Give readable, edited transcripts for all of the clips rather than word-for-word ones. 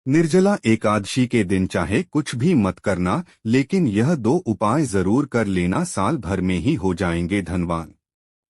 निर्जला एकादशी के दिन चाहे कुछ भी मत करना, लेकिन यह दो उपाय जरूर कर लेना, साल भर में ही हो जाएंगे धनवान।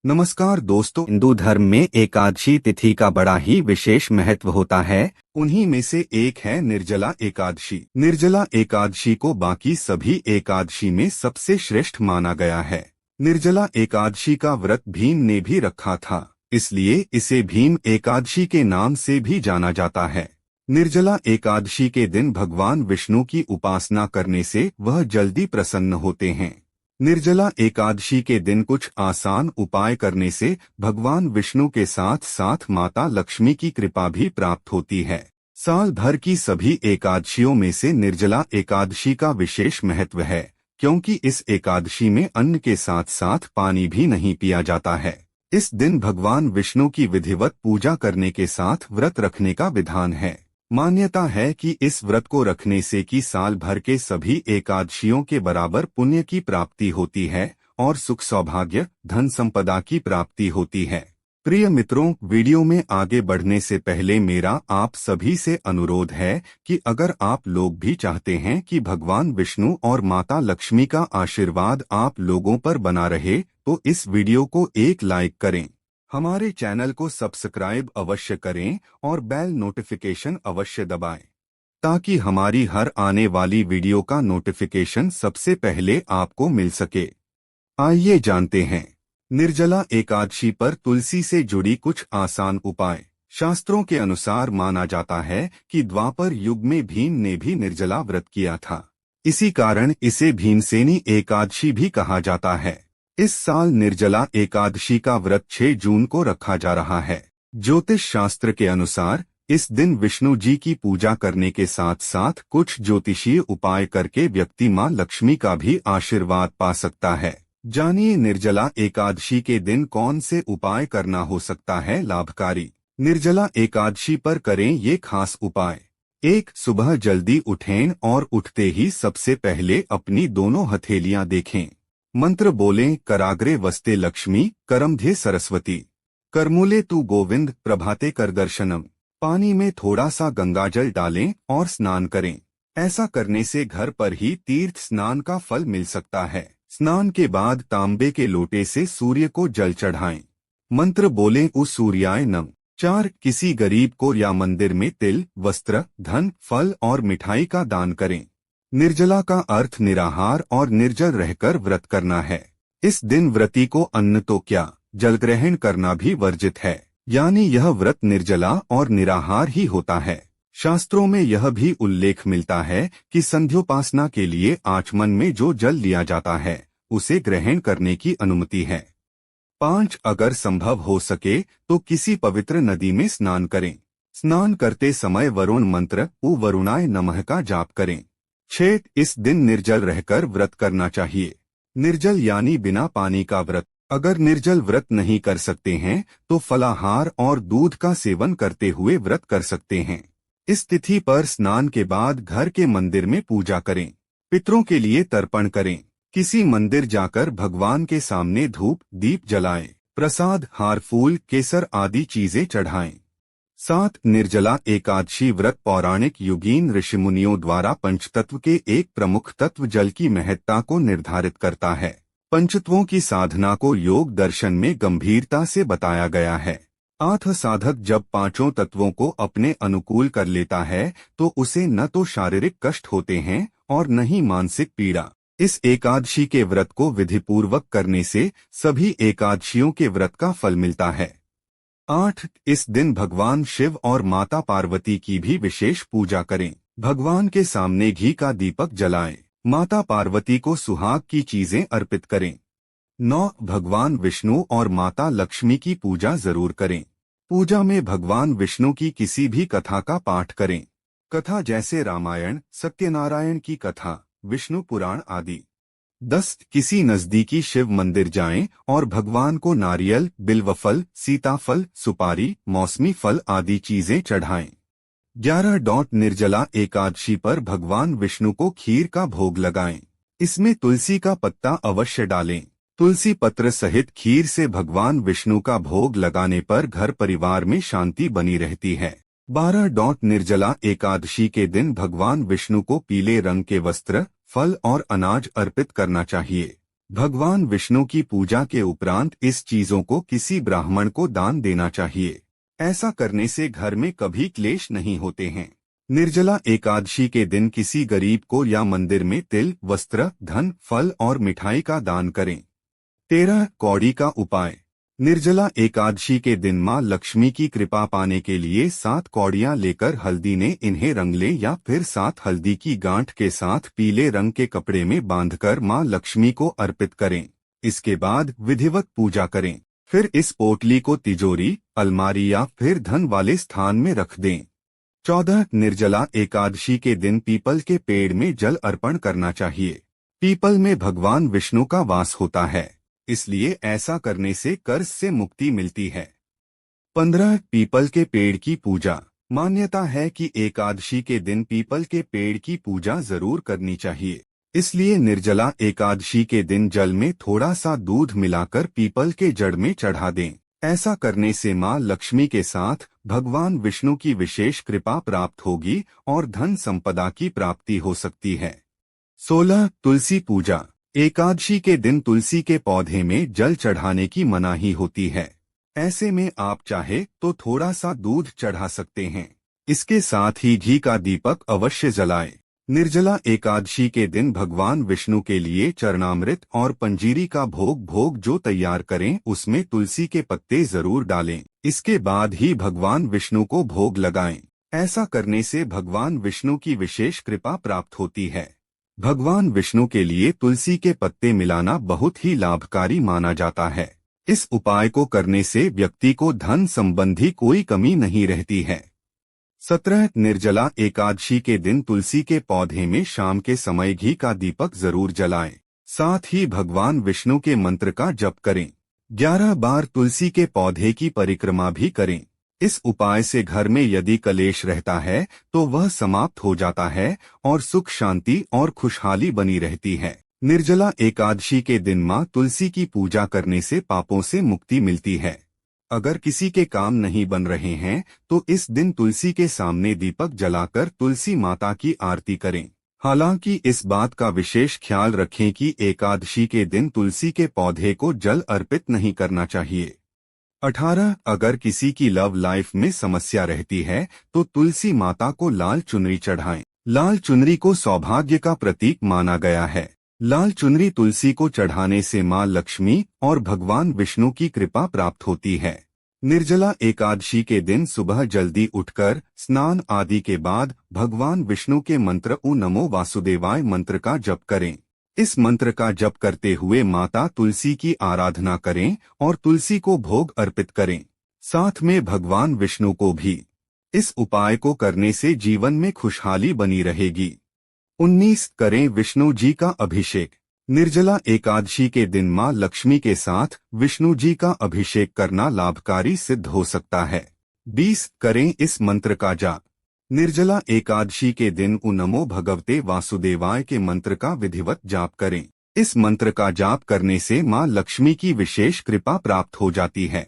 नमस्कार दोस्तों, हिंदू धर्म में एकादशी तिथि का बड़ा ही विशेष महत्व होता है। उन्हीं में से एक है निर्जला एकादशी। निर्जला एकादशी को बाकी सभी एकादशी में सबसे श्रेष्ठ माना गया है। निर्जला एकादशी का व्रत भीम ने भी रखा था, इसलिए इसे भीम एकादशी के नाम से भी जाना जाता है। निर्जला एकादशी के दिन भगवान विष्णु की उपासना करने से वह जल्दी प्रसन्न होते हैं। निर्जला एकादशी के दिन कुछ आसान उपाय करने से भगवान विष्णु के साथ साथ माता लक्ष्मी की कृपा भी प्राप्त होती है। साल भर की सभी एकादशियों में से निर्जला एकादशी का विशेष महत्व है, क्योंकि इस एकादशी में अन्न के साथ साथ पानी भी नहीं पिया जाता है। इस दिन भगवान विष्णु की विधिवत पूजा करने के साथ व्रत रखने का विधान है। मान्यता है कि इस व्रत को रखने से कि साल भर के सभी एकादशियों के बराबर पुण्य की प्राप्ति होती है और सुख सौभाग्य धन संपदा की प्राप्ति होती है। प्रिय मित्रों, वीडियो में आगे बढ़ने से पहले मेरा आप सभी से अनुरोध है कि अगर आप लोग भी चाहते हैं कि भगवान विष्णु और माता लक्ष्मी का आशीर्वाद आप लोगों पर बना रहे, तो इस वीडियो को एक लाइक करें, हमारे चैनल को सब्सक्राइब अवश्य करें और बेल नोटिफिकेशन अवश्य दबाएं, ताकि हमारी हर आने वाली वीडियो का नोटिफिकेशन सबसे पहले आपको मिल सके। आइए जानते हैं निर्जला एकादशी पर तुलसी से जुड़ी कुछ आसान उपाय। शास्त्रों के अनुसार माना जाता है कि द्वापर युग में भीम ने भी निर्जला व्रत किया था। इसी कारण इसे भीमसेनी एकादशी भी कहा जाता है। इस साल निर्जला एकादशी का व्रत 6 जून को रखा जा रहा है। ज्योतिष शास्त्र के अनुसार इस दिन विष्णु जी की पूजा करने के साथ साथ कुछ ज्योतिषीय उपाय करके व्यक्ति मां लक्ष्मी का भी आशीर्वाद पा सकता है। जानिए निर्जला एकादशी के दिन कौन से उपाय करना हो सकता है लाभकारी। निर्जला एकादशी पर करें ये खास उपाय। 1. सुबह जल्दी उठें और उठते ही सबसे पहले अपनी दोनों हथेलियां देखें। मंत्र बोलें, कराग्रे वस्ते लक्ष्मी, करमध्ये सरस्वती, करमूले तू गोविंद, प्रभाते कर दर्शनम। पानी में थोड़ा सा गंगाजल डालें और स्नान करें। ऐसा करने से घर पर ही तीर्थ स्नान का फल मिल सकता है। स्नान के बाद तांबे के लोटे से सूर्य को जल चढ़ाएं। मंत्र बोलें, उ सूर्याय नम। 4. किसी गरीब को या मंदिर में तिल, वस्त्र, धन, फल और मिठाई का दान करें। निर्जला का अर्थ निराहार और निर्जल रहकर व्रत करना है। इस दिन व्रती को अन्न तो क्या, जल ग्रहण करना भी वर्जित है, यानी यह व्रत निर्जला और निराहार ही होता है। शास्त्रों में यह भी उल्लेख मिलता है कि संध्योपासना के लिए आचमन में जो जल लिया जाता है उसे ग्रहण करने की अनुमति है। 5. अगर संभव हो सके तो किसी पवित्र नदी में स्नान करें। स्नान करते समय वरुण मंत्र उ वरुणाय नमः का जाप करें। 6. इस दिन निर्जल रहकर व्रत करना चाहिए। निर्जल यानी बिना पानी का व्रत। अगर निर्जल व्रत नहीं कर सकते हैं तो फलाहार और दूध का सेवन करते हुए व्रत कर सकते हैं। इस तिथि पर स्नान के बाद घर के मंदिर में पूजा करें। पितरों के लिए तर्पण करें। किसी मंदिर जाकर भगवान के सामने धूप दीप जलाएं। प्रसाद, हार, फूल, केसर आदि चीजें चढ़ाएं। 7. निर्जला एकादशी व्रत पौराणिक युगीन ऋषिमुनियों द्वारा पंचतत्व के एक प्रमुख तत्व जल की महत्ता को निर्धारित करता है। पंचतत्वों की साधना को योग दर्शन में गंभीरता से बताया गया है। साधक जब पांचों तत्वों को अपने अनुकूल कर लेता है तो उसे न तो शारीरिक कष्ट होते हैं और न ही मानसिक पीड़ा। इस एकादशी के व्रत को विधिपूर्वक करने से सभी एकादशियों के व्रत का फल मिलता है। 8. इस दिन भगवान शिव और माता पार्वती की भी विशेष पूजा करें। भगवान के सामने घी का दीपक जलाएं। माता पार्वती को सुहाग की चीजें अर्पित करें। 9. भगवान विष्णु और माता लक्ष्मी की पूजा जरूर करें। पूजा में भगवान विष्णु की किसी भी कथा का पाठ करें। कथा जैसे रामायण, सत्यनारायण की कथा, विष्णु पुराण आदि। 10. किसी नजदीकी शिव मंदिर जाएं और भगवान को नारियल, बिल्वफल, सीताफल, सुपारी, मौसमी फल आदि चीजें चढ़ाएं। 11. निर्जला एकादशी पर भगवान विष्णु को खीर का भोग लगाएं। इसमें तुलसी का पत्ता अवश्य डालें। तुलसी पत्र सहित खीर से भगवान विष्णु का भोग लगाने पर घर परिवार में शांति बनी रहती है। 12 निर्जला एकादशी के दिन भगवान विष्णु को पीले रंग के वस्त्र, फल और अनाज अर्पित करना चाहिए। भगवान विष्णु की पूजा के उपरांत इस चीजों को किसी ब्राह्मण को दान देना चाहिए। ऐसा करने से घर में कभी क्लेश नहीं होते हैं। निर्जला एकादशी के दिन किसी गरीब को या मंदिर में तिल, वस्त्र, धन, फल और मिठाई का दान करें। 13 कौड़ी का उपाय। निर्जला एकादशी के दिन मां लक्ष्मी की कृपा पाने के लिए 7 कौड़ियां लेकर हल्दी ने इन्हें रंग लें या फिर 7 हल्दी की गांठ के साथ पीले रंग के कपड़े में बांधकर मां लक्ष्मी को अर्पित करें। इसके बाद विधिवत पूजा करें। फिर इस पोटली को तिजोरी, अलमारी या फिर धन वाले स्थान में रख दें। 14 निर्जला एकादशी के दिन पीपल के पेड़ में जल अर्पण करना चाहिए। पीपल में भगवान विष्णु का वास होता है, इसलिए ऐसा करने से कर्ज से मुक्ति मिलती है। 15 पीपल के पेड़ की पूजा। मान्यता है कि एकादशी के दिन पीपल के पेड़ की पूजा जरूर करनी चाहिए। इसलिए निर्जला एकादशी के दिन जल में थोड़ा सा दूध मिलाकर पीपल के जड़ में चढ़ा दें। ऐसा करने से मां लक्ष्मी के साथ भगवान विष्णु की विशेष कृपा प्राप्त होगी और धन संपदा की प्राप्ति हो सकती है। 16 तुलसी पूजा। एकादशी के दिन तुलसी के पौधे में जल चढ़ाने की मनाही होती है। ऐसे में आप चाहे तो थोड़ा सा दूध चढ़ा सकते हैं। इसके साथ ही घी का दीपक अवश्य जलाएं। निर्जला एकादशी के दिन भगवान विष्णु के लिए चरणामृत और पंजीरी का भोग जो तैयार करें उसमें तुलसी के पत्ते जरूर डालें। इसके बाद ही भगवान विष्णु को भोग लगाएं। ऐसा करने से भगवान विष्णु की विशेष कृपा प्राप्त होती है। भगवान विष्णु के लिए तुलसी के पत्ते मिलाना बहुत ही लाभकारी माना जाता है। इस उपाय को करने से व्यक्ति को धन संबंधी कोई कमी नहीं रहती है। 17 निर्जला एकादशी के दिन तुलसी के पौधे में शाम के समय घी का दीपक जरूर जलाएं। साथ ही भगवान विष्णु के मंत्र का जप करें। 11 बार तुलसी के पौधे की परिक्रमा भी करें। इस उपाय से घर में यदि कलेश रहता है तो वह समाप्त हो जाता है और सुख शांति और खुशहाली बनी रहती है। निर्जला एकादशी के दिन मां तुलसी की पूजा करने से पापों से मुक्ति मिलती है। अगर किसी के काम नहीं बन रहे हैं तो इस दिन तुलसी के सामने दीपक जलाकर तुलसी माता की आरती करें। हालांकि इस बात का विशेष ख्याल रखें कि एकादशी के दिन तुलसी के पौधे को जल अर्पित नहीं करना चाहिए। 18 अगर किसी की लव लाइफ में समस्या रहती है तो तुलसी माता को लाल चुनरी चढ़ाएं। लाल चुनरी को सौभाग्य का प्रतीक माना गया है। लाल चुनरी तुलसी को चढ़ाने से मां लक्ष्मी और भगवान विष्णु की कृपा प्राप्त होती है। निर्जला एकादशी के दिन सुबह जल्दी उठकर स्नान आदि के बाद भगवान विष्णु के मंत्र ऊ नमो वासुदेवाय मंत्र का जप करें। इस मंत्र का जप करते हुए माता तुलसी की आराधना करें और तुलसी को भोग अर्पित करें। साथ में भगवान विष्णु को भी। इस उपाय को करने से जीवन में खुशहाली बनी रहेगी। 19 करें विष्णु जी का अभिषेक। निर्जला एकादशी के दिन मां लक्ष्मी के साथ विष्णु जी का अभिषेक करना लाभकारी सिद्ध हो सकता है। 20 करें इस मंत्र का जाप। निर्जला एकादशी के दिन ऊ नमो भगवते वासुदेवाय के मंत्र का विधिवत जाप करें। इस मंत्र का जाप करने से मां लक्ष्मी की विशेष कृपा प्राप्त हो जाती है।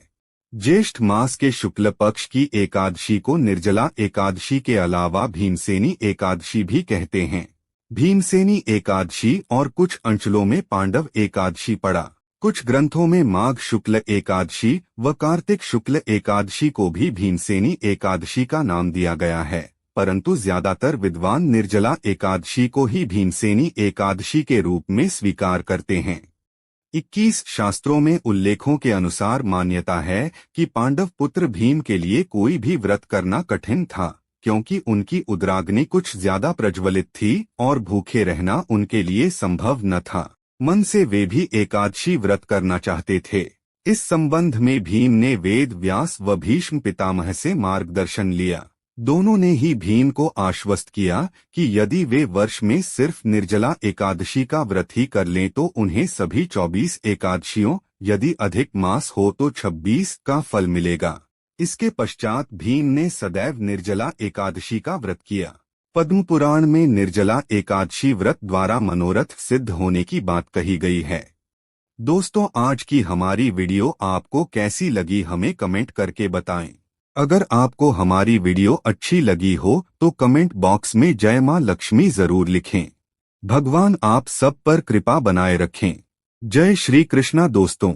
ज्येष्ठ मास के शुक्ल पक्ष की एकादशी को निर्जला एकादशी के अलावा भीमसेनी एकादशी भी कहते हैं। भीमसेनी एकादशी और कुछ अंचलों में पांडव एकादशी पड़ा। कुछ ग्रंथों में माघ शुक्ल एकादशी व कार्तिक शुक्ल एकादशी को भी भीमसेनी एकादशी का नाम दिया गया है, परंतु ज्यादातर विद्वान निर्जला एकादशी को ही भीमसेनी एकादशी के रूप में स्वीकार करते हैं। 21 शास्त्रों में उल्लेखों के अनुसार मान्यता है कि पांडव पुत्र भीम के लिए कोई भी व्रत करना कठिन था, क्योंकि उनकी उदराग्नि कुछ ज्यादा प्रज्वलित थी और भूखे रहना उनके लिए संभव न था। मन से वे भी एकादशी व्रत करना चाहते थे। इस संबंध में भीम ने वेद व्यास व भीष्म पितामह से मार्गदर्शन लिया। दोनों ने ही भीम को आश्वस्त किया कि यदि वे वर्ष में सिर्फ निर्जला एकादशी का व्रत ही कर लें तो उन्हें सभी 24 एकादशियों, यदि अधिक मास हो तो 26 का फल मिलेगा। इसके पश्चात भीम ने सदैव निर्जला एकादशी का व्रत किया। पद्म पुराण में निर्जला एकादशी व्रत द्वारा मनोरथ सिद्ध होने की बात कही गई है। दोस्तों, आज की हमारी वीडियो आपको कैसी लगी हमें कमेंट करके बताएं। अगर आपको हमारी वीडियो अच्छी लगी हो तो कमेंट बॉक्स में जय मां लक्ष्मी जरूर लिखें। भगवान आप सब पर कृपा बनाए रखें। जय श्री कृष्णा दोस्तों।